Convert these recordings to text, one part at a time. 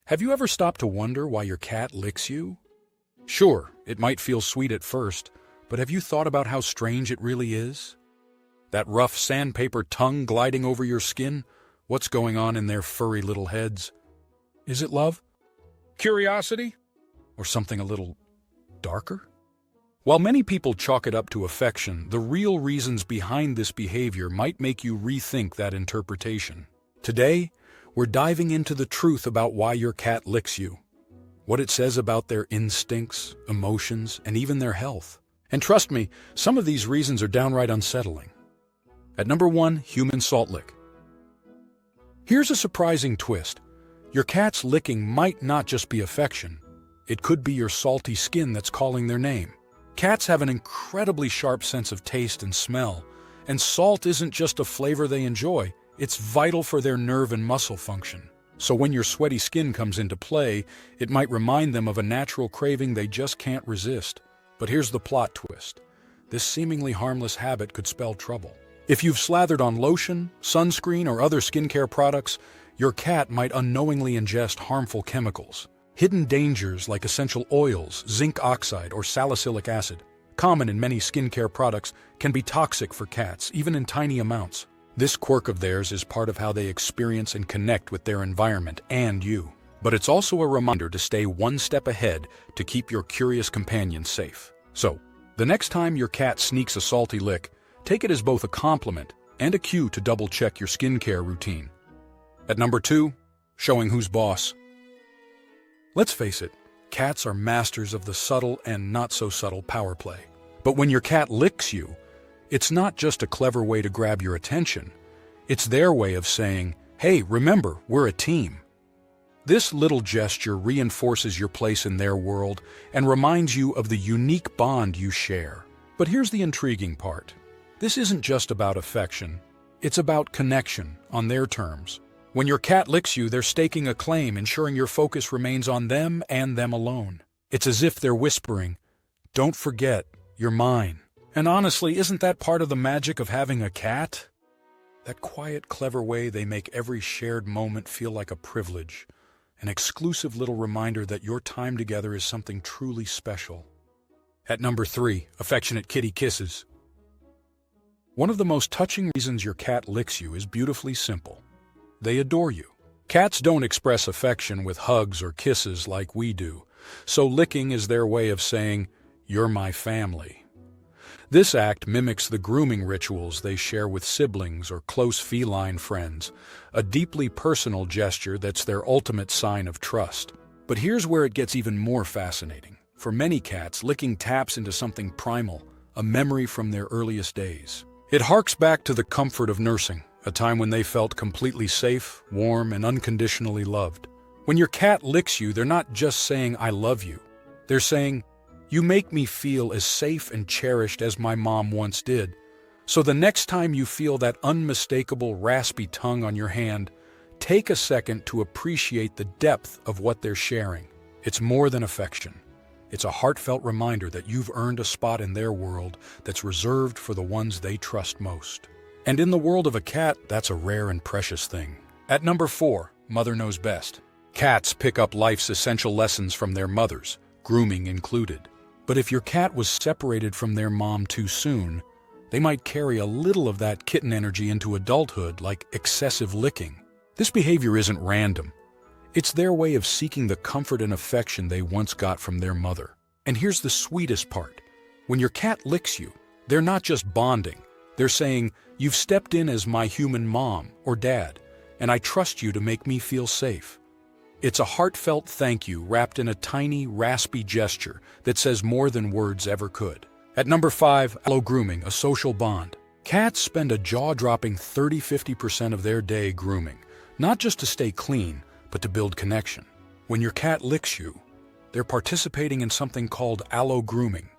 Have you ever stopped to wonder why your cat licks you? Sure, it might feel sweet at first, but have you thought about how strange it really is? That rough sandpaper tongue gliding over your skin? What's going on in their furry little heads? Is it love? Curiosity? Or something a little darker? While many people chalk it up to affection, the real reasons behind this behavior might make you rethink that interpretation. Today, we're diving into the truth about why your cat licks you, what it says about their instincts, emotions, and even their health. And trust me, some of these reasons are downright unsettling. At number 1, human salt lick. Here's a surprising twist. Your cat's licking might not just be affection. It could be your salty skin that's calling their name. Cats have an incredibly sharp sense of taste and smell, and salt isn't just a flavor they enjoy, it's vital for their nerve and muscle function. So when your sweaty skin comes into play, it might remind them of a natural craving they just can't resist. But here's the plot twist. This seemingly harmless habit could spell trouble. If you've slathered on lotion, sunscreen, or other skincare products, your cat might unknowingly ingest harmful chemicals. Hidden dangers like essential oils, zinc oxide, or salicylic acid, common in many skincare products, can be toxic for cats, even in tiny amounts. This quirk of theirs is part of how they experience and connect with their environment and you. But it's also a reminder to stay one step ahead to keep your curious companion safe. So, the next time your cat sneaks a salty lick, take it as both a compliment and a cue to double-check your skincare routine. At number 2, showing who's boss. Let's face it, cats are masters of the subtle and not-so-subtle power play. But when your cat licks you, it's not just a clever way to grab your attention. It's their way of saying, hey, remember, we're a team. This little gesture reinforces your place in their world and reminds you of the unique bond you share. But here's the intriguing part. This isn't just about affection. It's about connection on their terms. When your cat licks you, they're staking a claim, ensuring your focus remains on them and them alone. It's as if they're whispering, don't forget, you're mine. And honestly, isn't that part of the magic of having a cat? That quiet, clever way they make every shared moment feel like a privilege, an exclusive little reminder that your time together is something truly special. At number 3, affectionate kitty kisses. One of the most touching reasons your cat licks you is beautifully simple. They adore you. Cats don't express affection with hugs or kisses like we do, so licking is their way of saying, you're my family. This act mimics the grooming rituals they share with siblings or close feline friends, a deeply personal gesture that's their ultimate sign of trust. But here's where it gets even more fascinating. For many cats, licking taps into something primal, a memory from their earliest days. It harks back to the comfort of nursing, a time when they felt completely safe, warm, and unconditionally loved. When your cat licks you, they're not just saying, I love you. They're saying, you make me feel as safe and cherished as my mom once did. So the next time you feel that unmistakable raspy tongue on your hand, take a second to appreciate the depth of what they're sharing. It's more than affection. It's a heartfelt reminder that you've earned a spot in their world that's reserved for the ones they trust most. And in the world of a cat, that's a rare and precious thing. At number 4, mother knows best. Cats pick up life's essential lessons from their mothers, grooming included. But if your cat was separated from their mom too soon, they might carry a little of that kitten energy into adulthood, like excessive licking. This behavior isn't random. It's their way of seeking the comfort and affection they once got from their mother. And here's the sweetest part. When your cat licks you, they're not just bonding. They're saying, you've stepped in as my human mom or dad, and I trust you to make me feel safe. It's a heartfelt thank you wrapped in a tiny, raspy gesture that says more than words ever could. At number 5, allo grooming, a social bond. Cats spend a jaw-dropping 30–50% of their day grooming, not just to stay clean, but to build connection. When your cat licks you, they're participating in something called allo grooming,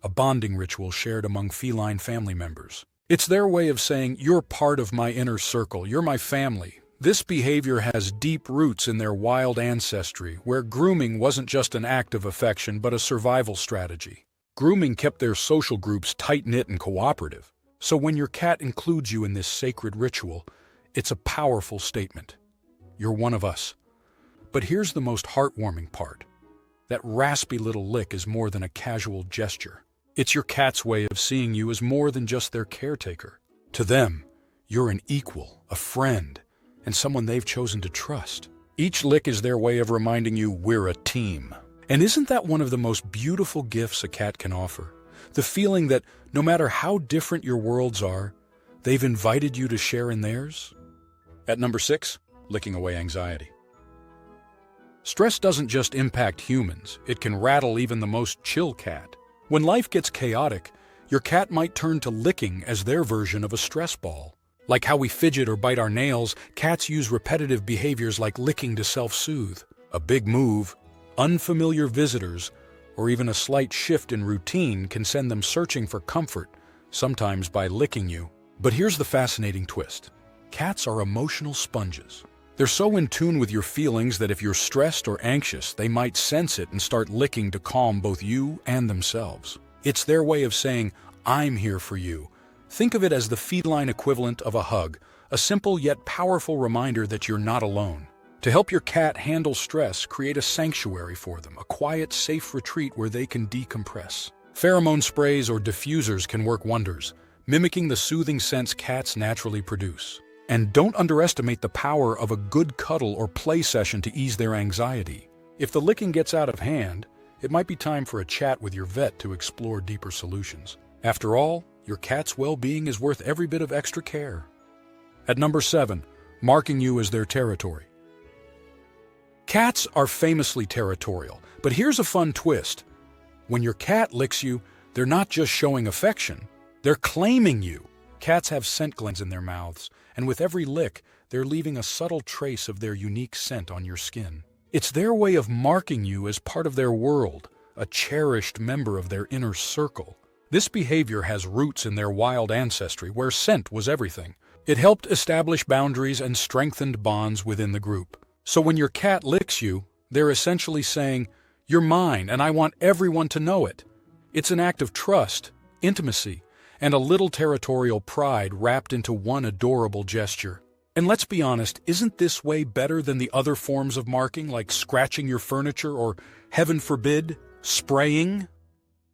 a bonding ritual shared among feline family members. It's their way of saying, you're part of my inner circle, you're my family. This behavior has deep roots in their wild ancestry, where grooming wasn't just an act of affection but a survival strategy. Grooming kept their social groups tight-knit and cooperative. So when your cat includes you in this sacred ritual, it's a powerful statement. You're one of us. But here's the most heartwarming part. That raspy little lick is more than a casual gesture. It's your cat's way of seeing you as more than just their caretaker. To them, you're an equal, a friend, and someone they've chosen to trust. Each lick is their way of reminding you we're a team. And isn't that one of the most beautiful gifts a cat can offer? The feeling that no matter how different your worlds are, they've invited you to share in theirs? At number 6, licking away anxiety. Stress doesn't just impact humans, it can rattle even the most chill cat. When life gets chaotic, your cat might turn to licking as their version of a stress ball. Like how we fidget or bite our nails, cats use repetitive behaviors like licking to self-soothe. A big move, unfamiliar visitors, or even a slight shift in routine can send them searching for comfort, sometimes by licking you. But here's the fascinating twist. Cats are emotional sponges. They're so in tune with your feelings that if you're stressed or anxious, they might sense it and start licking to calm both you and themselves. It's their way of saying, "I'm here for you." Think of it as the feline equivalent of a hug, a simple yet powerful reminder that you're not alone. To help your cat handle stress, create a sanctuary for them, a quiet, safe retreat where they can decompress. Pheromone sprays or diffusers can work wonders, mimicking the soothing scents cats naturally produce. And don't underestimate the power of a good cuddle or play session to ease their anxiety. If the licking gets out of hand, it might be time for a chat with your vet to explore deeper solutions. After all, your cat's well-being is worth every bit of extra care. At number 7, marking you as their territory. Cats are famously territorial, but here's a fun twist. When your cat licks you, they're not just showing affection, they're claiming you. Cats have scent glands in their mouths, and with every lick, they're leaving a subtle trace of their unique scent on your skin. It's their way of marking you as part of their world, a cherished member of their inner circle. This behavior has roots in their wild ancestry, where scent was everything. It helped establish boundaries and strengthened bonds within the group. So when your cat licks you, they're essentially saying, "You're mine, and I want everyone to know it." It's an act of trust, intimacy, and a little territorial pride wrapped into one adorable gesture. And let's be honest, isn't this way better than the other forms of marking, like scratching your furniture or, heaven forbid, spraying?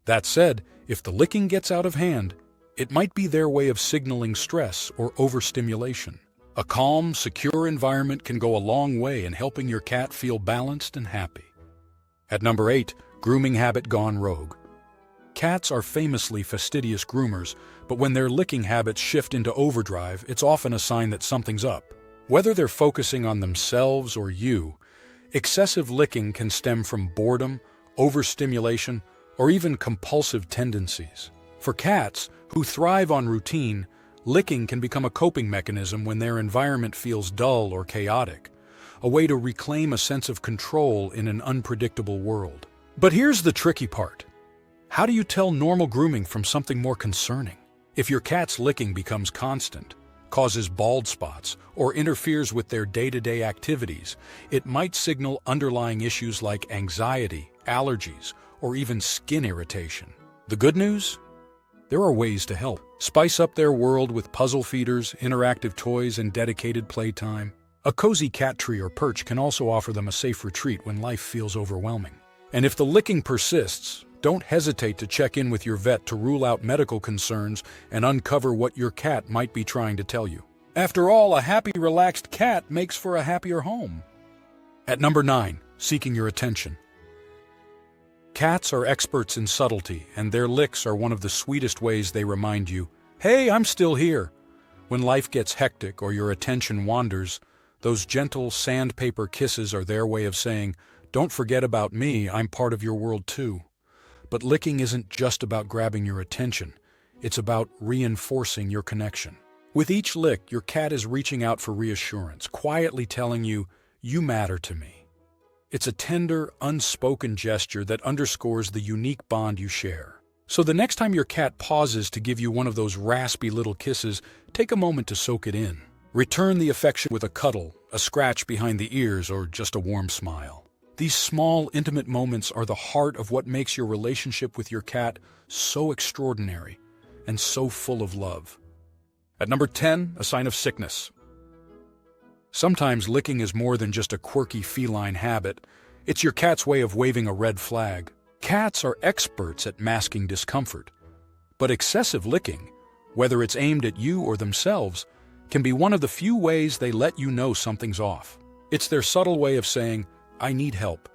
That said, if the licking gets out of hand, it might be their way of signaling stress or overstimulation. A calm, secure environment can go a long way in helping your cat feel balanced and happy. At number 8, grooming habit gone rogue. Cats are famously fastidious groomers, but when their licking habits shift into overdrive, it's often a sign that something's up. Whether they're focusing on themselves or you, excessive licking can stem from boredom, overstimulation, or even compulsive tendencies. For cats, who thrive on routine, licking can become a coping mechanism when their environment feels dull or chaotic, a way to reclaim a sense of control in an unpredictable world. But here's the tricky part. How do you tell normal grooming from something more concerning? If your cat's licking becomes constant, causes bald spots, or interferes with their day-to-day activities, it might signal underlying issues like anxiety, allergies, or even skin irritation. The good news? There are ways to help. Spice up their world with puzzle feeders, interactive toys, and dedicated playtime. A cozy cat tree or perch can also offer them a safe retreat when life feels overwhelming. And if the licking persists, don't hesitate to check in with your vet to rule out medical concerns and uncover what your cat might be trying to tell you. After all, a happy, relaxed cat makes for a happier home. At number 9, seeking your attention. Cats are experts in subtlety, and their licks are one of the sweetest ways they remind you, "Hey, I'm still here." When life gets hectic or your attention wanders, those gentle sandpaper kisses are their way of saying, "Don't forget about me, I'm part of your world too." But licking isn't just about grabbing your attention, it's about reinforcing your connection. With each lick, your cat is reaching out for reassurance, quietly telling you, "You matter to me." It's a tender, unspoken gesture that underscores the unique bond you share. So the next time your cat pauses to give you one of those raspy little kisses, take a moment to soak it in. Return the affection with a cuddle, a scratch behind the ears, or just a warm smile. These small, intimate moments are the heart of what makes your relationship with your cat so extraordinary and so full of love. At number 10, a sign of sickness. Sometimes licking is more than just a quirky feline habit. It's your cat's way of waving a red flag. Cats are experts at masking discomfort. But excessive licking, whether it's aimed at you or themselves, can be one of the few ways they let you know something's off. It's their subtle way of saying, "I need help."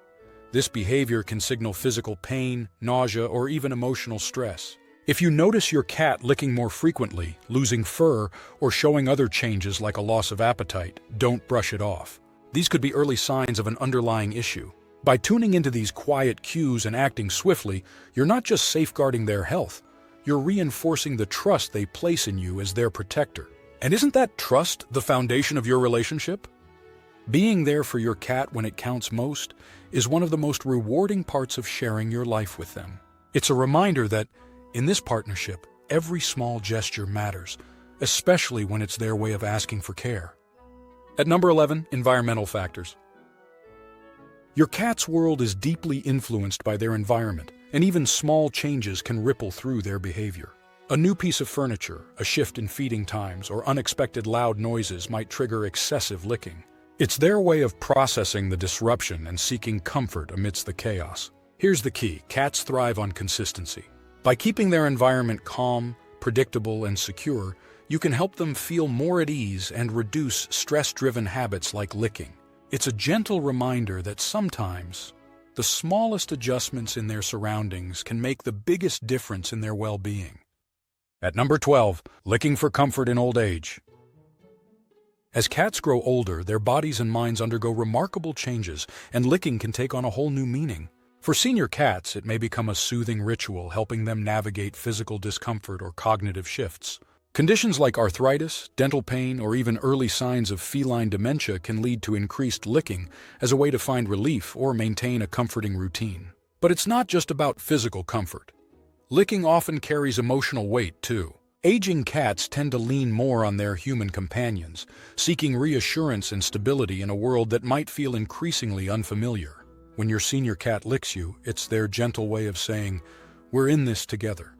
This behavior can signal physical pain, nausea, or even emotional stress. If you notice your cat licking more frequently, losing fur, or showing other changes like a loss of appetite, don't brush it off. These could be early signs of an underlying issue. By tuning into these quiet cues and acting swiftly, you're not just safeguarding their health, you're reinforcing the trust they place in you as their protector. And isn't that trust the foundation of your relationship? Being there for your cat when it counts most is one of the most rewarding parts of sharing your life with them. It's a reminder that, in this partnership, every small gesture matters, especially when it's their way of asking for care. At number 11, environmental factors. Your cat's world is deeply influenced by their environment, and even small changes can ripple through their behavior. A new piece of furniture, a shift in feeding times, or unexpected loud noises might trigger excessive licking. It's their way of processing the disruption and seeking comfort amidst the chaos. Here's the key: cats thrive on consistency. By keeping their environment calm, predictable, and secure, you can help them feel more at ease and reduce stress-driven habits like licking. It's a gentle reminder that sometimes the smallest adjustments in their surroundings can make the biggest difference in their well-being. At number 12, licking for comfort in old age. As cats grow older, their bodies and minds undergo remarkable changes, and licking can take on a whole new meaning. For senior cats, it may become a soothing ritual, helping them navigate physical discomfort or cognitive shifts. Conditions like arthritis, dental pain, or even early signs of feline dementia can lead to increased licking as a way to find relief or maintain a comforting routine. But it's not just about physical comfort. Licking often carries emotional weight, too. Aging cats tend to lean more on their human companions, seeking reassurance and stability in a world that might feel increasingly unfamiliar. When your senior cat licks you, it's their gentle way of saying, "We're in this together."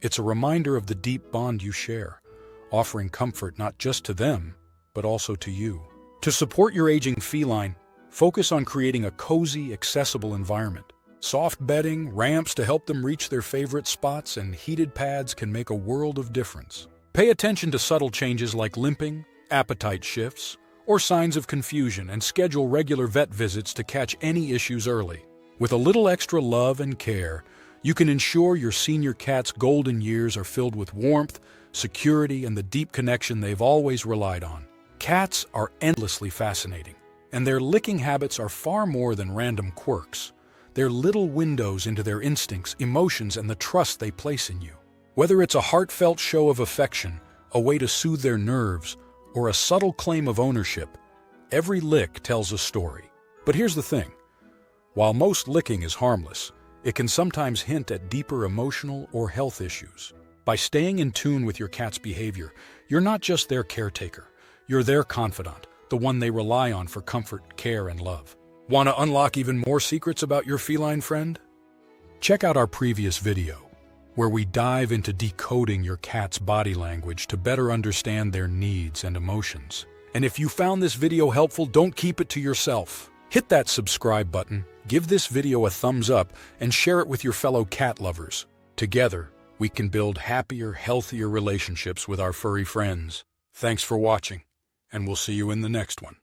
It's a reminder of the deep bond you share, offering comfort not just to them, but also to you. To support your aging feline, focus on creating a cozy, accessible environment. Soft bedding, ramps to help them reach their favorite spots, and heated pads can make a world of difference. Pay attention to subtle changes like limping, appetite shifts, or signs of confusion, and schedule regular vet visits to catch any issues early. With a little extra love and care, you can ensure your senior cat's golden years are filled with warmth, security, and the deep connection they've always relied on. Cats are endlessly fascinating, and their licking habits are far more than random quirks. They're little windows into their instincts, emotions, and the trust they place in you. Whether it's a heartfelt show of affection, a way to soothe their nerves, or a subtle claim of ownership, every lick tells a story. But here's the thing. While most licking is harmless, it can sometimes hint at deeper emotional or health issues. By staying in tune with your cat's behavior, you're not just their caretaker, you're their confidant, the one they rely on for comfort, care, and love. Want to unlock even more secrets about your feline friend? Check out our previous video, where we dive into decoding your cat's body language to better understand their needs and emotions. And if you found this video helpful, don't keep it to yourself. Hit that subscribe button, give this video a thumbs up, and share it with your fellow cat lovers. Together, we can build happier, healthier relationships with our furry friends. Thanks for watching, and we'll see you in the next one.